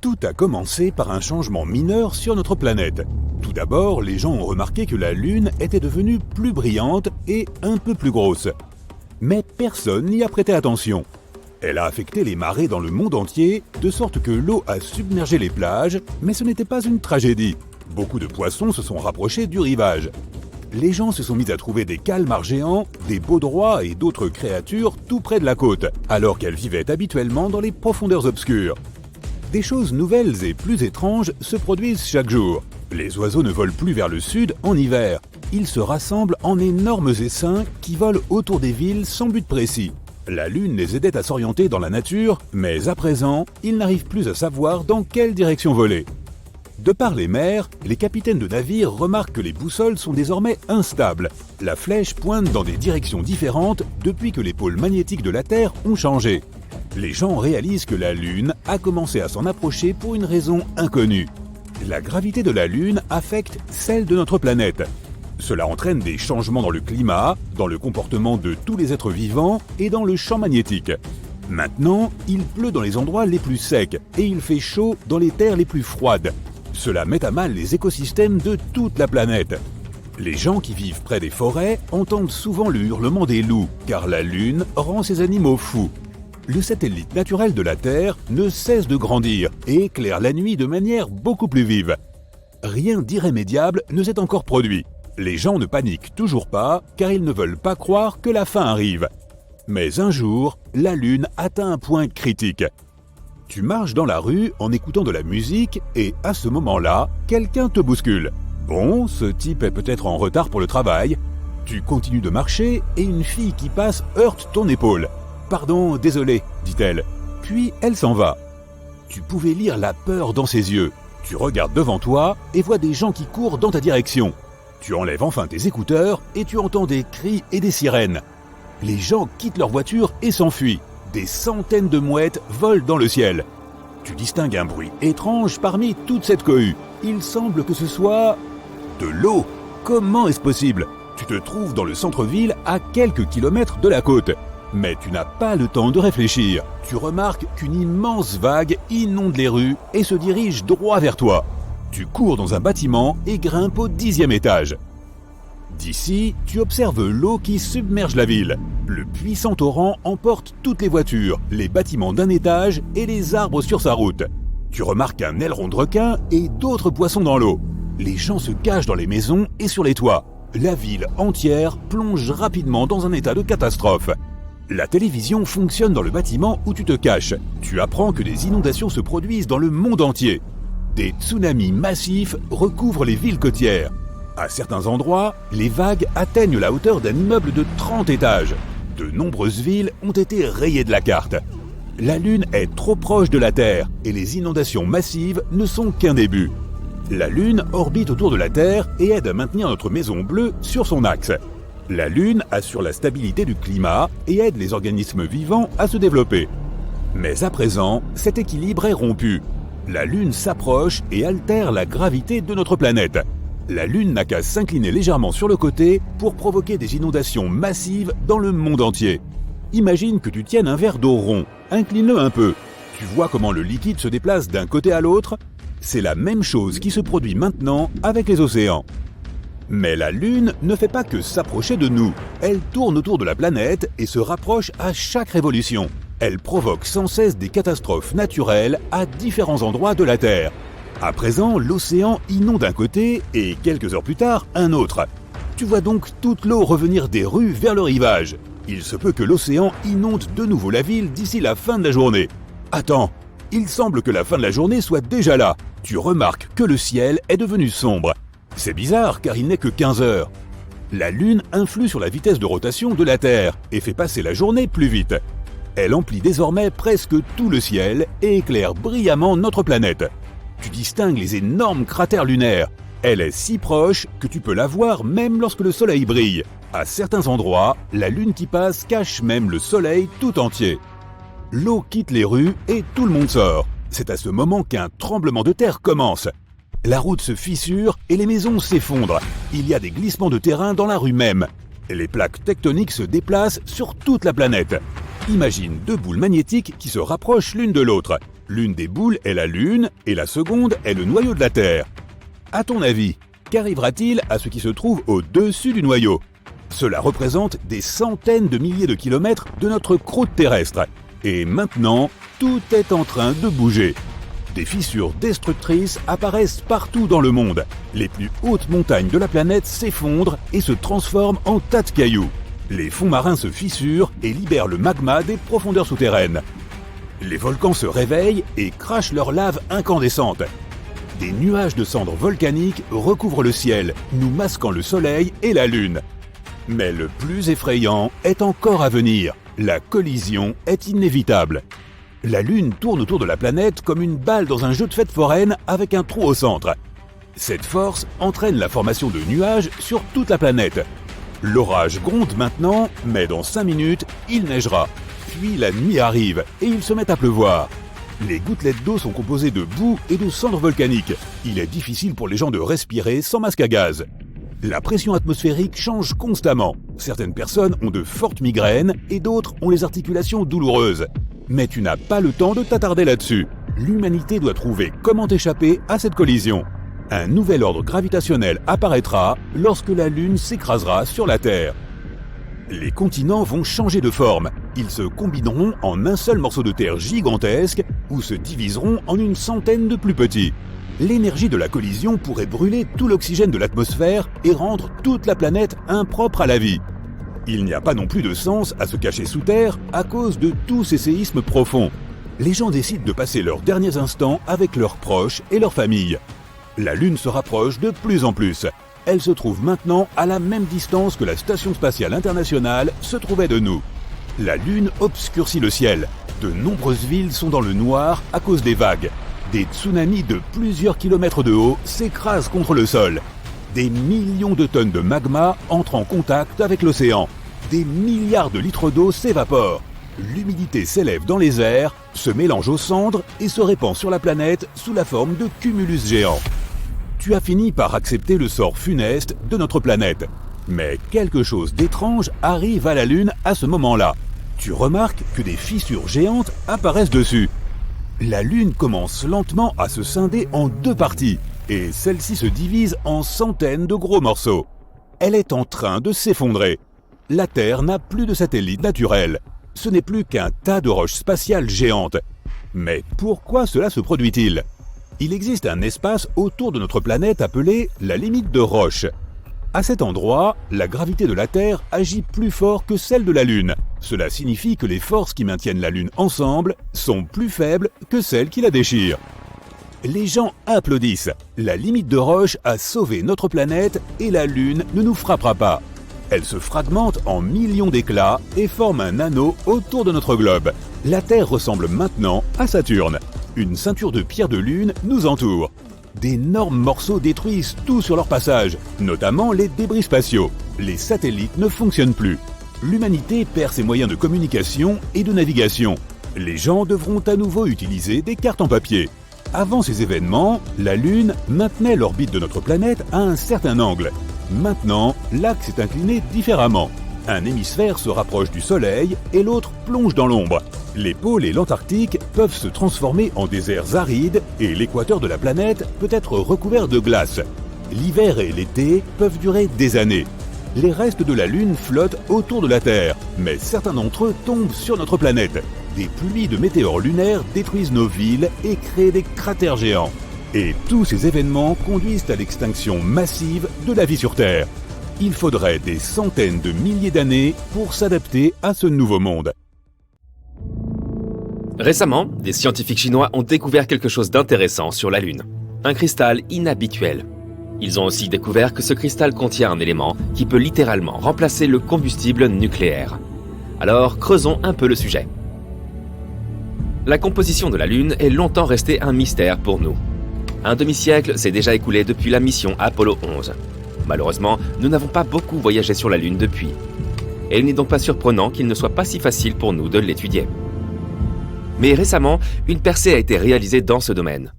Tout a commencé par un changement mineur sur notre planète. Tout d'abord, les gens ont remarqué que la Lune était devenue plus brillante et un peu plus grosse. Mais personne n'y a prêté attention. Elle a affecté les marées dans le monde entier, de sorte que l'eau a submergé les plages, mais ce n'était pas une tragédie. Beaucoup de poissons se sont rapprochés du rivage. Les gens se sont mis à trouver des calmars géants, des baudroies et d'autres créatures tout près de la côte, alors qu'elles vivaient habituellement dans les profondeurs obscures. Des choses nouvelles et plus étranges se produisent chaque jour. Les oiseaux ne volent plus vers le sud en hiver. Ils se rassemblent en énormes essaims qui volent autour des villes sans but précis. La Lune les aidait à s'orienter dans la nature, mais à présent, ils n'arrivent plus à savoir dans quelle direction voler. De par les mers, les capitaines de navires remarquent que les boussoles sont désormais instables. La flèche pointe dans des directions différentes depuis que les pôles magnétiques de la Terre ont changé. Les gens réalisent que la Lune a commencé à s'en approcher pour une raison inconnue. La gravité de la Lune affecte celle de notre planète. Cela entraîne des changements dans le climat, dans le comportement de tous les êtres vivants et dans le champ magnétique. Maintenant, il pleut dans les endroits les plus secs et il fait chaud dans les terres les plus froides. Cela met à mal les écosystèmes de toute la planète. Les gens qui vivent près des forêts entendent souvent le hurlement des loups, car la Lune rend ces animaux fous. Le satellite naturel de la Terre ne cesse de grandir et éclaire la nuit de manière beaucoup plus vive. Rien d'irrémédiable ne s'est encore produit. Les gens ne paniquent toujours pas car ils ne veulent pas croire que la fin arrive. Mais un jour, la Lune atteint un point critique. Tu marches dans la rue en écoutant de la musique et à ce moment-là, quelqu'un te bouscule. Bon, ce type est peut-être en retard pour le travail. Tu continues de marcher et une fille qui passe heurte ton épaule. « Pardon, désolé, dit-elle. » Puis elle s'en va. Tu pouvais lire la peur dans ses yeux. Tu regardes devant toi et vois des gens qui courent dans ta direction. Tu enlèves enfin tes écouteurs et tu entends des cris et des sirènes. Les gens quittent leur voiture et s'enfuient. Des centaines de mouettes volent dans le ciel. Tu distingues un bruit étrange parmi toute cette cohue. Il semble que ce soit de l'eau. Comment est-ce possible? Tu te trouves dans le centre-ville à quelques kilomètres de la côte. Mais tu n'as pas le temps de réfléchir. Tu remarques qu'une immense vague inonde les rues et se dirige droit vers toi. Tu cours dans un bâtiment et grimpes au 10e étage. D'ici, tu observes l'eau qui submerge la ville. Le puissant torrent emporte toutes les voitures, les bâtiments d'un étage et les arbres sur sa route. Tu remarques un aileron de requin et d'autres poissons dans l'eau. Les gens se cachent dans les maisons et sur les toits. La ville entière plonge rapidement dans un état de catastrophe. La télévision fonctionne dans le bâtiment où tu te caches. Tu apprends que des inondations se produisent dans le monde entier. Des tsunamis massifs recouvrent les villes côtières. À certains endroits, les vagues atteignent la hauteur d'un immeuble de 30 étages. De nombreuses villes ont été rayées de la carte. La Lune est trop proche de la Terre et les inondations massives ne sont qu'un début. La Lune orbite autour de la Terre et aide à maintenir notre maison bleue sur son axe. La Lune assure la stabilité du climat et aide les organismes vivants à se développer. Mais à présent, cet équilibre est rompu. La Lune s'approche et altère la gravité de notre planète. La Lune n'a qu'à s'incliner légèrement sur le côté pour provoquer des inondations massives dans le monde entier. Imagine que tu tiennes un verre d'eau rond. Incline-le un peu. Tu vois comment le liquide se déplace d'un côté à l'autre? C'est la même chose qui se produit maintenant avec les océans. Mais la Lune ne fait pas que s'approcher de nous. Elle tourne autour de la planète et se rapproche à chaque révolution. Elle provoque sans cesse des catastrophes naturelles à différents endroits de la Terre. À présent, l'océan inonde un côté et quelques heures plus tard, un autre. Tu vois donc toute l'eau revenir des rues vers le rivage. Il se peut que l'océan inonde de nouveau la ville d'ici la fin de la journée. Attends, il semble que la fin de la journée soit déjà là. Tu remarques que le ciel est devenu sombre. C'est bizarre car il n'est que 15 heures. La Lune influe sur la vitesse de rotation de la Terre et fait passer la journée plus vite. Elle emplit désormais presque tout le ciel et éclaire brillamment notre planète. Tu distingues les énormes cratères lunaires. Elle est si proche que tu peux la voir même lorsque le soleil brille. À certains endroits, la Lune qui passe cache même le soleil tout entier. L'eau quitte les rues et tout le monde sort. C'est à ce moment qu'un tremblement de terre commence. La route se fissure et les maisons s'effondrent. Il y a des glissements de terrain dans la rue même. Les plaques tectoniques se déplacent sur toute la planète. Imagine deux boules magnétiques qui se rapprochent l'une de l'autre. L'une des boules est la Lune et la seconde est le noyau de la Terre. À ton avis, qu'arrivera-t-il à ce qui se trouve au-dessus du noyau ? Cela représente des centaines de milliers de kilomètres de notre croûte terrestre. Et maintenant, tout est en train de bouger. Des fissures destructrices apparaissent partout dans le monde. Les plus hautes montagnes de la planète s'effondrent et se transforment en tas de cailloux. Les fonds marins se fissurent et libèrent le magma des profondeurs souterraines. Les volcans se réveillent et crachent leur lave incandescente. Des nuages de cendres volcaniques recouvrent le ciel, nous masquant le soleil et la lune. Mais le plus effrayant est encore à venir. La collision est inévitable. La Lune tourne autour de la planète comme une balle dans un jeu de fête foraine avec un trou au centre. Cette force entraîne la formation de nuages sur toute la planète. L'orage gronde maintenant, mais dans 5 minutes, il neigera. Puis la nuit arrive et il se met à pleuvoir. Les gouttelettes d'eau sont composées de boue et de cendres volcaniques. Il est difficile pour les gens de respirer sans masque à gaz. La pression atmosphérique change constamment. Certaines personnes ont de fortes migraines et d'autres ont les articulations douloureuses. Mais tu n'as pas le temps de t'attarder là-dessus. L'humanité doit trouver comment échapper à cette collision. Un nouvel ordre gravitationnel apparaîtra lorsque la Lune s'écrasera sur la Terre. Les continents vont changer de forme. Ils se combineront en un seul morceau de terre gigantesque ou se diviseront en une centaine de plus petits. L'énergie de la collision pourrait brûler tout l'oxygène de l'atmosphère et rendre toute la planète impropre à la vie. Il n'y a pas non plus de sens à se cacher sous terre à cause de tous ces séismes profonds. Les gens décident de passer leurs derniers instants avec leurs proches et leurs familles. La Lune se rapproche de plus en plus. Elle se trouve maintenant à la même distance que la Station spatiale internationale se trouvait de nous. La Lune obscurcit le ciel. De nombreuses villes sont dans le noir à cause des vagues. Des tsunamis de plusieurs kilomètres de haut s'écrasent contre le sol. Des millions de tonnes de magma entrent en contact avec l'océan. Des milliards de litres d'eau s'évaporent. L'humidité s'élève dans les airs, se mélange aux cendres et se répand sur la planète sous la forme de cumulus géants. Tu as fini par accepter le sort funeste de notre planète. Mais quelque chose d'étrange arrive à la Lune à ce moment-là. Tu remarques que des fissures géantes apparaissent dessus. La Lune commence lentement à se scinder en 2 parties, et celle-ci se divise en centaines de gros morceaux. Elle est en train de s'effondrer. La Terre n'a plus de satellite naturel. Ce n'est plus qu'un tas de roches spatiales géantes. Mais pourquoi cela se produit-il ? Il existe un espace autour de notre planète appelé la limite de Roche. À cet endroit, la gravité de la Terre agit plus fort que celle de la Lune. Cela signifie que les forces qui maintiennent la Lune ensemble sont plus faibles que celles qui la déchirent. Les gens applaudissent. La limite de Roche a sauvé notre planète et la Lune ne nous frappera pas. Elle se fragmente en millions d'éclats et forme un anneau autour de notre globe. La Terre ressemble maintenant à Saturne. Une ceinture de pierres de lune nous entoure. D'énormes morceaux détruisent tout sur leur passage, notamment les débris spatiaux. Les satellites ne fonctionnent plus. L'humanité perd ses moyens de communication et de navigation. Les gens devront à nouveau utiliser des cartes en papier. Avant ces événements, la Lune maintenait l'orbite de notre planète à un certain angle. Maintenant, l'axe est incliné différemment. Un hémisphère se rapproche du Soleil et l'autre plonge dans l'ombre. Les pôles et l'Antarctique peuvent se transformer en déserts arides et l'équateur de la planète peut être recouvert de glace. L'hiver et l'été peuvent durer des années. Les restes de la Lune flottent autour de la Terre, mais certains d'entre eux tombent sur notre planète. Des pluies de météores lunaires détruisent nos villes et créent des cratères géants. Et tous ces événements conduisent à l'extinction massive de la vie sur Terre. Il faudrait des centaines de milliers d'années pour s'adapter à ce nouveau monde. Récemment, des scientifiques chinois ont découvert quelque chose d'intéressant sur la Lune. Un cristal inhabituel. Ils ont aussi découvert que ce cristal contient un élément qui peut littéralement remplacer le combustible nucléaire. Alors, creusons un peu le sujet. La composition de la Lune est longtemps restée un mystère pour nous. Un demi-siècle s'est déjà écoulé depuis la mission Apollo 11. Malheureusement, nous n'avons pas beaucoup voyagé sur la Lune depuis. Et il n'est donc pas surprenant qu'il ne soit pas si facile pour nous de l'étudier. Mais récemment, une percée a été réalisée dans ce domaine.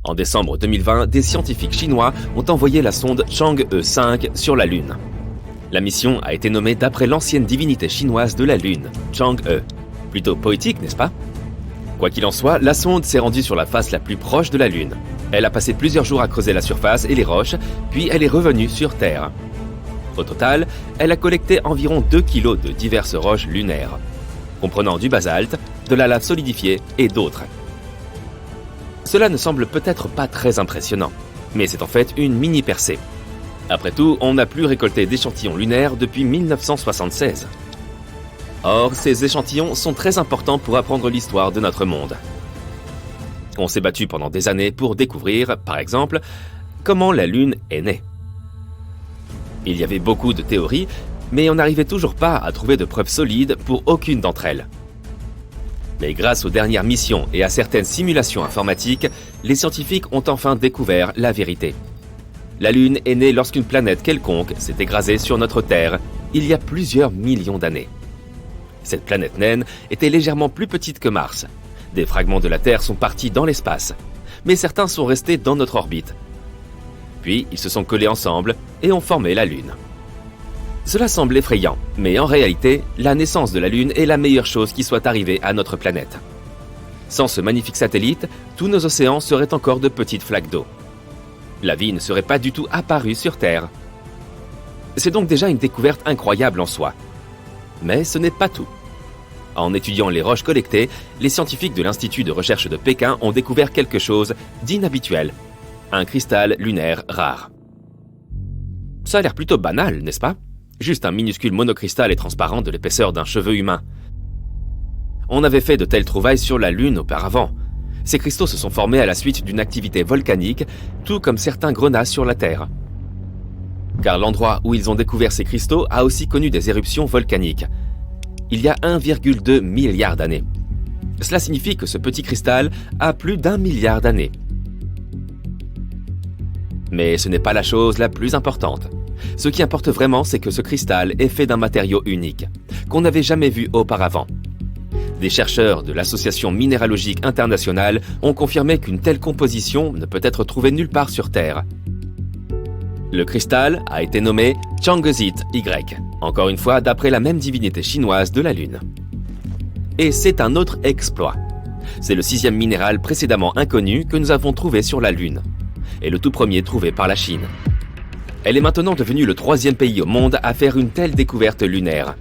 En décembre 2020, des scientifiques chinois ont envoyé la sonde Chang'e 5 sur la Lune. La mission a été nommée d'après l'ancienne divinité chinoise de la Lune, Chang'e. Plutôt poétique, n'est-ce pas? Quoi qu'il en soit, la sonde s'est rendue sur la face la plus proche de la Lune. Elle a passé plusieurs jours à creuser la surface et les roches, puis elle est revenue sur Terre. Au total, elle a collecté environ 2 kilos de diverses roches lunaires, comprenant du basalte, de la lave solidifiée et d'autres. Cela ne semble peut-être pas très impressionnant, mais c'est en fait une mini-percée. Après tout, on n'a plus récolté d'échantillons lunaires depuis 1976. Or, ces échantillons sont très importants pour apprendre l'histoire de notre monde. On s'est battu pendant des années pour découvrir, par exemple, comment la Lune est née. Il y avait beaucoup de théories, mais on n'arrivait toujours pas à trouver de preuves solides pour aucune d'entre elles. Mais grâce aux dernières missions et à certaines simulations informatiques, les scientifiques ont enfin découvert la vérité. La Lune est née lorsqu'une planète quelconque s'est écrasée sur notre Terre il y a plusieurs millions d'années. Cette planète naine était légèrement plus petite que Mars. Des fragments de la Terre sont partis dans l'espace, mais certains sont restés dans notre orbite. Puis, ils se sont collés ensemble et ont formé la Lune. Cela semble effrayant, mais en réalité, la naissance de la Lune est la meilleure chose qui soit arrivée à notre planète. Sans ce magnifique satellite, tous nos océans seraient encore de petites flaques d'eau. La vie ne serait pas du tout apparue sur Terre. C'est donc déjà une découverte incroyable en soi. Mais ce n'est pas tout. En étudiant les roches collectées, les scientifiques de l'Institut de recherche de Pékin ont découvert quelque chose d'inhabituel. Un cristal lunaire rare. Ça a l'air plutôt banal, n'est-ce pas? Juste un minuscule monocristal et transparent de l'épaisseur d'un cheveu humain. On avait fait de telles trouvailles sur la Lune auparavant. Ces cristaux se sont formés à la suite d'une activité volcanique, tout comme certains grenats sur la Terre. Car l'endroit où ils ont découvert ces cristaux a aussi connu des éruptions volcaniques. Il y a 1,2 milliard d'années. Cela signifie que ce petit cristal a plus d'1 milliard d'années. Mais ce n'est pas la chose la plus importante. Ce qui importe vraiment, c'est que ce cristal est fait d'un matériau unique, qu'on n'avait jamais vu auparavant. Des chercheurs de l'Association minéralogique internationale ont confirmé qu'une telle composition ne peut être trouvée nulle part sur Terre. Le cristal a été nommé Changezit Y, encore une fois d'après la même divinité chinoise de la Lune. Et c'est un autre exploit. C'est le 6e minéral précédemment inconnu que nous avons trouvé sur la Lune, et le tout premier trouvé par la Chine. Elle est maintenant devenue le 3e pays au monde à faire une telle découverte lunaire.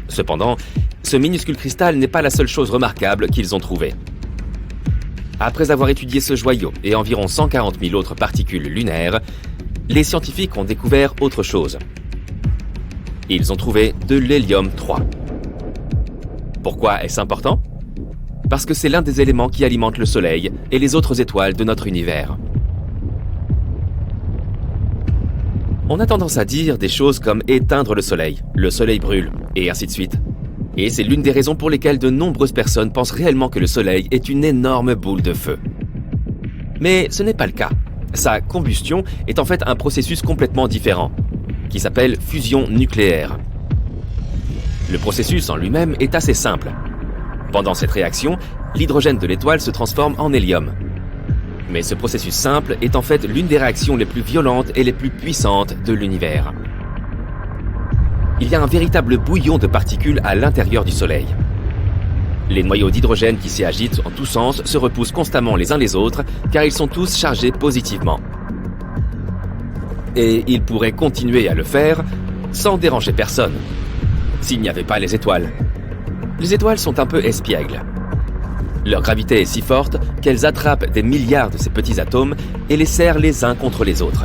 Cependant, ce minuscule cristal n'est pas la seule chose remarquable qu'ils ont trouvée. Après avoir étudié ce joyau et environ 140 000 autres particules lunaires, les scientifiques ont découvert autre chose. Ils ont trouvé de l'hélium-3. Pourquoi est-ce important? Parce que c'est l'un des éléments qui alimentent le Soleil et les autres étoiles de notre univers. On a tendance à dire des choses comme éteindre le Soleil brûle, et ainsi de suite. Et c'est l'une des raisons pour lesquelles de nombreuses personnes pensent réellement que le Soleil est une énorme boule de feu. Mais ce n'est pas le cas. Sa combustion est en fait un processus complètement différent, qui s'appelle fusion nucléaire. Le processus en lui-même est assez simple. Pendant cette réaction, l'hydrogène de l'étoile se transforme en hélium. Mais ce processus simple est en fait l'une des réactions les plus violentes et les plus puissantes de l'univers. Il y a un véritable bouillon de particules à l'intérieur du Soleil. Les noyaux d'hydrogène qui s'y agitent en tous sens se repoussent constamment les uns les autres car ils sont tous chargés positivement. Et ils pourraient continuer à le faire sans déranger personne, s'il n'y avait pas les étoiles. Les étoiles sont un peu espiègles. Leur gravité est si forte qu'elles attrapent des milliards de ces petits atomes et les serrent les uns contre les autres.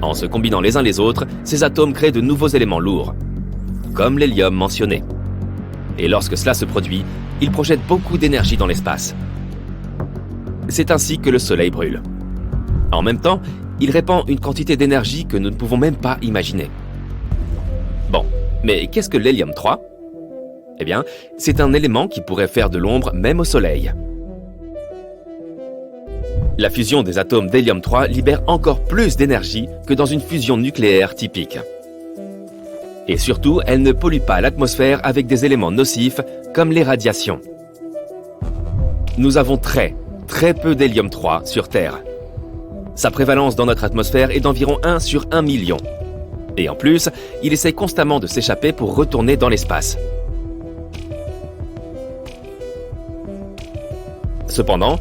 En se combinant les uns les autres, ces atomes créent de nouveaux éléments lourds, comme l'hélium mentionné. Et lorsque cela se produit, il projette beaucoup d'énergie dans l'espace. C'est ainsi que le Soleil brûle. En même temps, il répand une quantité d'énergie que nous ne pouvons même pas imaginer. Bon, mais qu'est-ce que l'hélium-3 ? Eh bien, c'est un élément qui pourrait faire de l'ombre même au Soleil. La fusion des atomes d'hélium-3 libère encore plus d'énergie que dans une fusion nucléaire typique. Et surtout, elle ne pollue pas l'atmosphère avec des éléments nocifs comme les radiations. Nous avons très peu d'hélium-3 sur Terre. Sa prévalence dans notre atmosphère est d'environ 1 sur 1 million. Et en plus, il essaie constamment de s'échapper pour retourner dans l'espace. Cependant,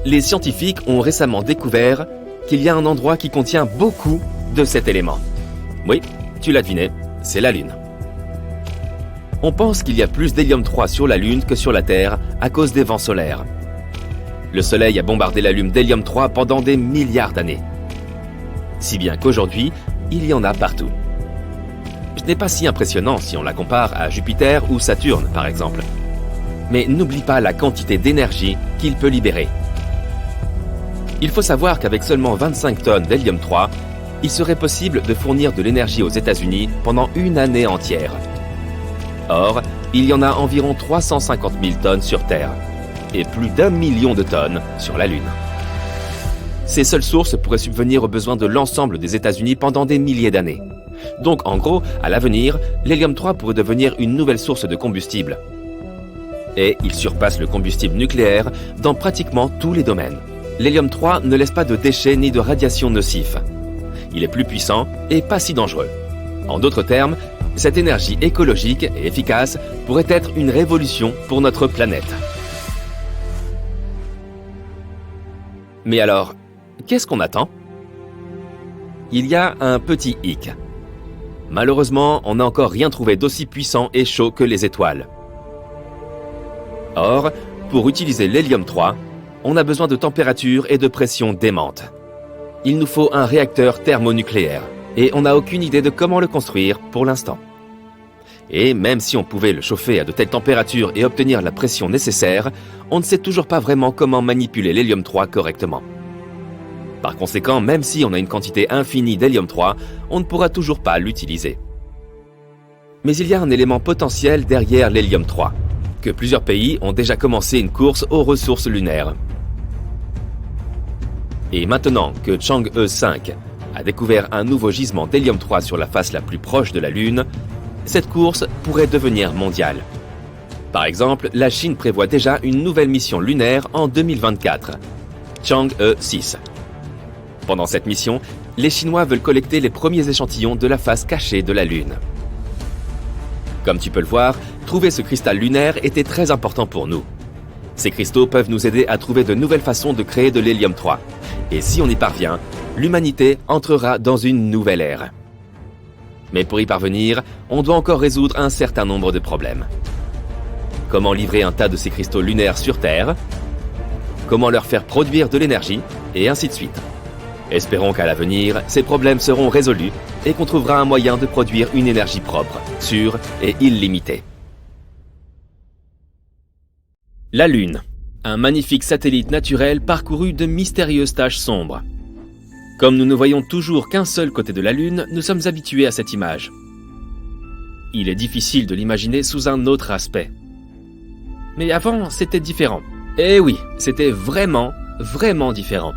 les scientifiques ont récemment découvert qu'il y a un endroit qui contient beaucoup de cet élément. Oui, tu l'as deviné, c'est la Lune. On pense qu'il y a plus d'hélium-3 sur la Lune que sur la Terre à cause des vents solaires. Le Soleil a bombardé la Lune d'hélium-3 pendant des milliards d'années. Si bien qu'aujourd'hui, il y en a partout. Ce n'est pas si impressionnant si on la compare à Jupiter ou Saturne, par exemple. Mais n'oublie pas la quantité d'énergie qu'il peut libérer. Il faut savoir qu'avec seulement 25 tonnes d'hélium-3, il serait possible de fournir de l'énergie aux États-Unis pendant une année entière. Or, il y en a environ 350 000 tonnes sur Terre et plus d'1 million de tonnes sur la Lune. Ces seules sources pourraient subvenir aux besoins de l'ensemble des États-Unis pendant des milliers d'années. Donc, en gros, à l'avenir, l'hélium-3 pourrait devenir une nouvelle source de combustible. Et il surpasse le combustible nucléaire dans pratiquement tous les domaines. L'hélium-3 ne laisse pas de déchets ni de radiation nocifs. Il est plus puissant et pas si dangereux. En d'autres termes, cette énergie écologique et efficace pourrait être une révolution pour notre planète. Mais alors, qu'est-ce qu'on attend? Il y a un petit hic. Malheureusement, on n'a encore rien trouvé d'aussi puissant et chaud que les étoiles. Or, pour utiliser l'hélium-3, on a besoin de température et de pression démentes. Il nous faut un réacteur thermonucléaire, et on n'a aucune idée de comment le construire pour l'instant. Et même si on pouvait le chauffer à de telles températures et obtenir la pression nécessaire, on ne sait toujours pas vraiment comment manipuler l'hélium-3 correctement. Par conséquent, même si on a une quantité infinie d'hélium-3, on ne pourra toujours pas l'utiliser. Mais il y a un élément potentiel derrière l'hélium-3, que plusieurs pays ont déjà commencé une course aux ressources lunaires. Et maintenant que Chang'e 5 a découvert un nouveau gisement d'hélium-3 sur la face la plus proche de la Lune, cette course pourrait devenir mondiale. Par exemple, la Chine prévoit déjà une nouvelle mission lunaire en 2024, Chang'e 6. Pendant cette mission, les Chinois veulent collecter les premiers échantillons de la face cachée de la Lune. Comme tu peux le voir, trouver ce cristal lunaire était très important pour nous. Ces cristaux peuvent nous aider à trouver de nouvelles façons de créer de l'hélium-3. Et si on y parvient, l'humanité entrera dans une nouvelle ère. Mais pour y parvenir, on doit encore résoudre un certain nombre de problèmes. Comment livrer un tas de ces cristaux lunaires sur Terre? Comment leur faire produire de l'énergie? Et ainsi de suite. Espérons qu'à l'avenir, ces problèmes seront résolus et qu'on trouvera un moyen de produire une énergie propre, sûre et illimitée. La Lune, un magnifique satellite naturel parcouru de mystérieuses taches sombres. Comme nous ne voyons toujours qu'un seul côté de la Lune, nous sommes habitués à cette image. Il est difficile de l'imaginer sous un autre aspect. Mais avant, c'était différent. Eh oui, c'était vraiment différent.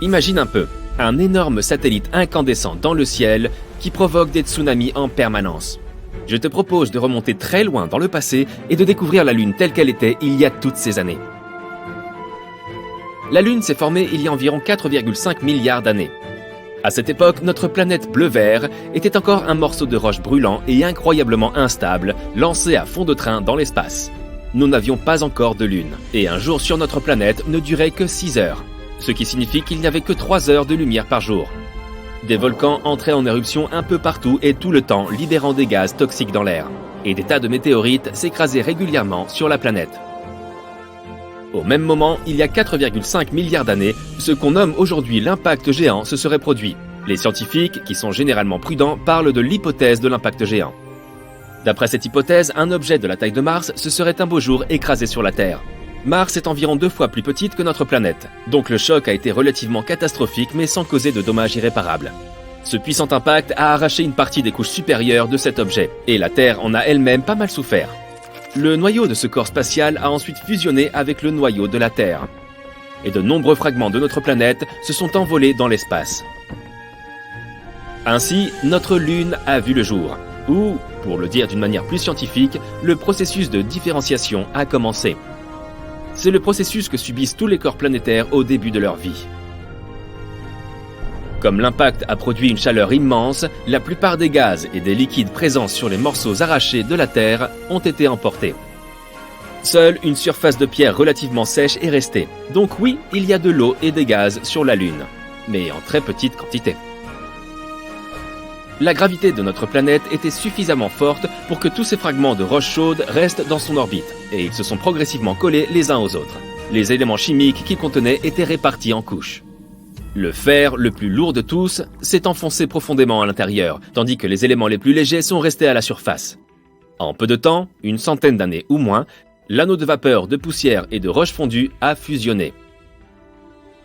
Imagine un peu, un énorme satellite incandescent dans le ciel qui provoque des tsunamis en permanence. Je te propose de remonter très loin dans le passé et de découvrir la Lune telle qu'elle était il y a toutes ces années. La Lune s'est formée il y a environ 4,5 milliards d'années. À cette époque, notre planète bleu-vert était encore un morceau de roche brûlant et incroyablement instable, lancé à fond de train dans l'espace. Nous n'avions pas encore de Lune, et un jour sur notre planète ne durait que 6 heures, ce qui signifie qu'il n'y avait que 3 heures de lumière par jour. Des volcans entraient en éruption un peu partout et tout le temps, libérant des gaz toxiques dans l'air, et des tas de météorites s'écrasaient régulièrement sur la planète. Au même moment, il y a 4,5 milliards d'années, ce qu'on nomme aujourd'hui l'impact géant se serait produit. Les scientifiques, qui sont généralement prudents, parlent de l'hypothèse de l'impact géant. D'après cette hypothèse, un objet de la taille de Mars se serait un beau jour écrasé sur la Terre. Mars est environ 2 fois plus petite que notre planète, donc le choc a été relativement catastrophique mais sans causer de dommages irréparables. Ce puissant impact a arraché une partie des couches supérieures de cet objet, et la Terre en a elle-même pas mal souffert. Le noyau de ce corps spatial a ensuite fusionné avec le noyau de la Terre. Et de nombreux fragments de notre planète se sont envolés dans l'espace. Ainsi, notre Lune a vu le jour, ou, pour le dire d'une manière plus scientifique, le processus de différenciation a commencé. C'est le processus que subissent tous les corps planétaires au début de leur vie. Comme l'impact a produit une chaleur immense, la plupart des gaz et des liquides présents sur les morceaux arrachés de la Terre ont été emportés. Seule une surface de pierre relativement sèche est restée. Donc oui, il y a de l'eau et des gaz sur la Lune, mais en très petite quantité. La gravité de notre planète était suffisamment forte pour que tous ces fragments de roches chaudes restent dans son orbite, et ils se sont progressivement collés les uns aux autres. Les éléments chimiques qu'ils contenaient étaient répartis en couches. Le fer, le plus lourd de tous, s'est enfoncé profondément à l'intérieur, tandis que les éléments les plus légers sont restés à la surface. En peu de temps, une centaine d'années ou moins, l'anneau de vapeur, de poussière et de roches fondues a fusionné.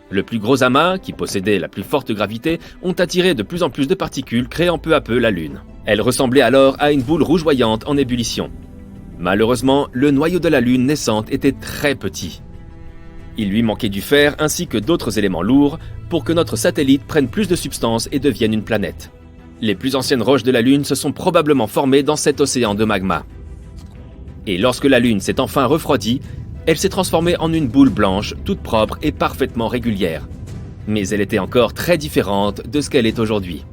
Le plus gros amas, qui possédait la plus forte gravité, ont attiré de plus en plus de particules, créant peu à peu la Lune. Elle ressemblait alors à une boule rougeoyante en ébullition. Malheureusement, le noyau de la Lune naissante était très petit. Il lui manquait du fer ainsi que d'autres éléments lourds pour que notre satellite prenne plus de substance et devienne une planète. Les plus anciennes roches de la Lune se sont probablement formées dans cet océan de magma. Et lorsque la Lune s'est enfin refroidie, elle s'est transformée en une boule blanche, toute propre et parfaitement régulière. Mais elle était encore très différente de ce qu'elle est aujourd'hui.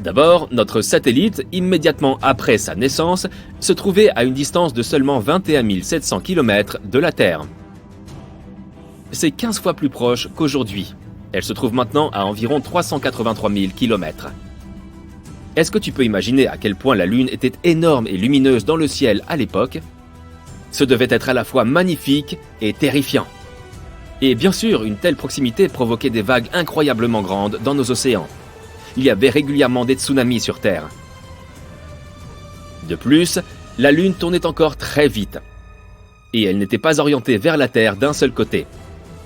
D'abord, notre satellite, immédiatement après sa naissance, se trouvait à une distance de seulement 21 700 km de la Terre. C'est 15 fois plus proche qu'aujourd'hui. Elle se trouve maintenant à environ 383 000 km. Est-ce que tu peux imaginer à quel point la Lune était énorme et lumineuse dans le ciel à l'époque ? Ce devait être à la fois magnifique et terrifiant. Et bien sûr, une telle proximité provoquait des vagues incroyablement grandes dans nos océans. Il y avait régulièrement des tsunamis sur Terre. De plus, la Lune tournait encore très vite. Et elle n'était pas orientée vers la Terre d'un seul côté.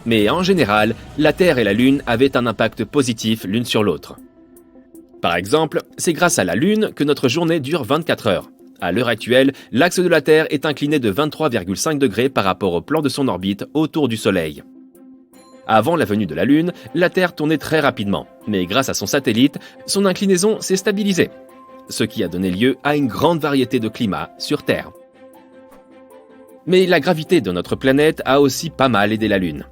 Mais en général, la Terre et la Lune avaient un impact positif l'une sur l'autre. Par exemple, c'est grâce à la Lune que notre journée dure 24 heures. À l'heure actuelle, l'axe de la Terre est incliné de 23,5 degrés par rapport au plan de son orbite autour du Soleil. Avant la venue de la Lune, la Terre tournait très rapidement, mais grâce à son satellite, son inclinaison s'est stabilisée, ce qui a donné lieu à une grande variété de climats sur Terre. Mais la gravité de notre planète a aussi pas mal aidé la Lune.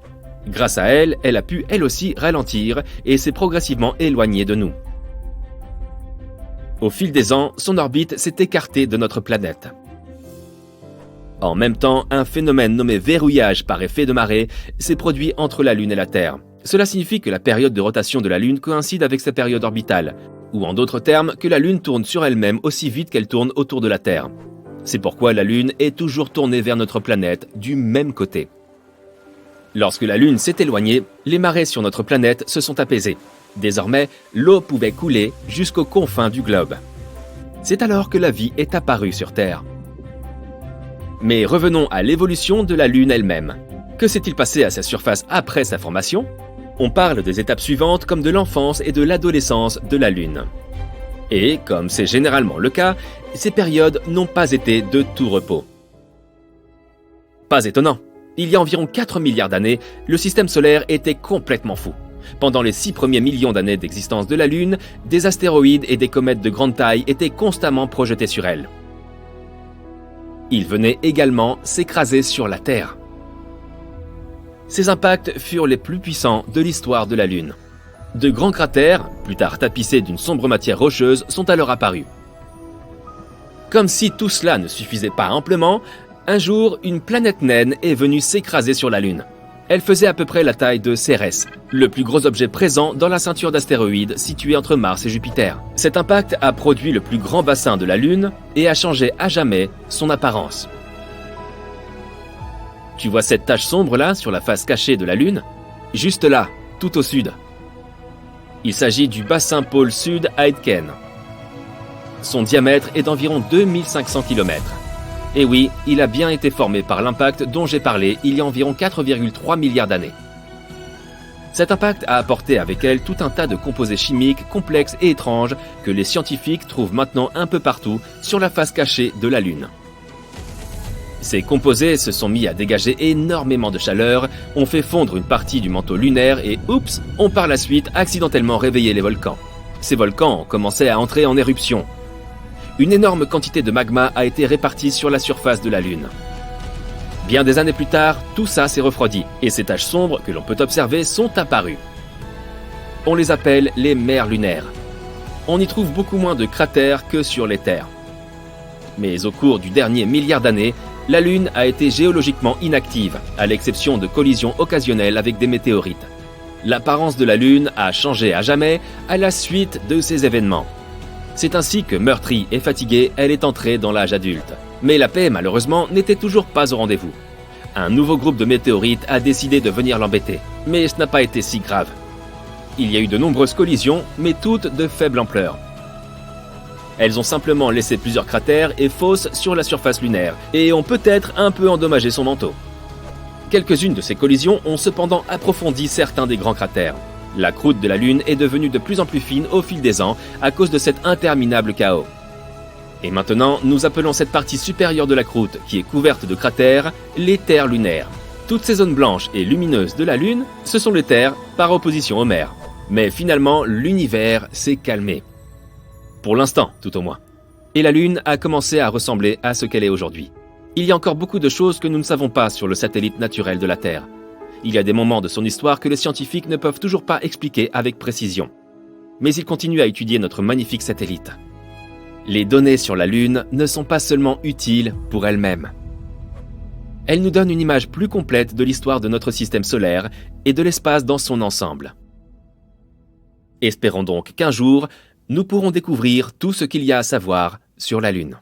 Grâce à elle, elle a pu elle aussi ralentir et s'est progressivement éloignée de nous. Au fil des ans, son orbite s'est écartée de notre planète. En même temps, un phénomène nommé verrouillage par effet de marée s'est produit entre la Lune et la Terre. Cela signifie que la période de rotation de la Lune coïncide avec sa période orbitale, ou en d'autres termes, que la Lune tourne sur elle-même aussi vite qu'elle tourne autour de la Terre. C'est pourquoi la Lune est toujours tournée vers notre planète du même côté. Lorsque la Lune s'est éloignée, les marées sur notre planète se sont apaisées. Désormais, l'eau pouvait couler jusqu'aux confins du globe. C'est alors que la vie est apparue sur Terre. Mais revenons à l'évolution de la Lune elle-même. Que s'est-il passé à sa surface après sa formation ? On parle des étapes suivantes comme de l'enfance et de l'adolescence de la Lune. Et, comme c'est généralement le cas, ces périodes n'ont pas été de tout repos. Pas étonnant. Il y a environ 4 milliards d'années, le système solaire était complètement fou. Pendant les 6 premiers millions d'années d'existence de la Lune, des astéroïdes et des comètes de grande taille étaient constamment projetés sur elle. Ils venaient également s'écraser sur la Terre. Ces impacts furent les plus puissants de l'histoire de la Lune. De grands cratères, plus tard tapissés d'une sombre matière rocheuse, sont alors apparus. Comme si tout cela ne suffisait pas amplement, un jour, une planète naine est venue s'écraser sur la Lune. Elle faisait à peu près la taille de Cérès, le plus gros objet présent dans la ceinture d'astéroïdes située entre Mars et Jupiter. Cet impact a produit le plus grand bassin de la Lune et a changé à jamais son apparence. Tu vois cette tache sombre là sur la face cachée de la Lune ? Juste là, tout au sud. Il s'agit du bassin pôle sud Aitken. Son diamètre est d'environ 2500 km. Et oui, il a bien été formé par l'impact dont j'ai parlé il y a environ 4,3 milliards d'années. Cet impact a apporté avec elle tout un tas de composés chimiques complexes et étranges que les scientifiques trouvent maintenant un peu partout sur la face cachée de la Lune. Ces composés se sont mis à dégager énormément de chaleur, ont fait fondre une partie du manteau lunaire et oups, ont par la suite accidentellement réveillé les volcans. Ces volcans ont commencé à entrer en éruption. Une énorme quantité de magma a été répartie sur la surface de la Lune. Bien des années plus tard, tout ça s'est refroidi et ces taches sombres que l'on peut observer sont apparues. On les appelle les mers lunaires. On y trouve beaucoup moins de cratères que sur les terres. Mais au cours du dernier milliard d'années, La Lune a été géologiquement inactive, à l'exception de collisions occasionnelles avec des météorites. L'apparence de la Lune a changé à jamais à la suite de ces événements. C'est ainsi que, meurtrie et fatiguée, elle est entrée dans l'âge adulte. Mais la paix, malheureusement, n'était toujours pas au rendez-vous. Un nouveau groupe de météorites a décidé de venir l'embêter, mais ce n'a pas été si grave. Il y a eu de nombreuses collisions, mais toutes de faible ampleur. Elles ont simplement laissé plusieurs cratères et fosses sur la surface lunaire, et ont peut-être un peu endommagé son manteau. Quelques-unes de ces collisions ont cependant approfondi certains des grands cratères. La croûte de la Lune est devenue de plus en plus fine au fil des ans à cause de cet interminable chaos. Et maintenant, nous appelons cette partie supérieure de la croûte, qui est couverte de cratères, les terres lunaires. Toutes ces zones blanches et lumineuses de la Lune, ce sont les terres, par opposition aux mers. Mais finalement, l'univers s'est calmé. Pour l'instant, tout au moins. Et la Lune a commencé à ressembler à ce qu'elle est aujourd'hui. Il y a encore beaucoup de choses que nous ne savons pas sur le satellite naturel de la Terre. Il y a des moments de son histoire que les scientifiques ne peuvent toujours pas expliquer avec précision. Mais ils continuent à étudier notre magnifique satellite. Les données sur la Lune ne sont pas seulement utiles pour elles-mêmes. Elles nous donnent une image plus complète de l'histoire de notre système solaire et de l'espace dans son ensemble. Espérons donc qu'un jour, nous pourrons découvrir tout ce qu'il y a à savoir sur la Lune.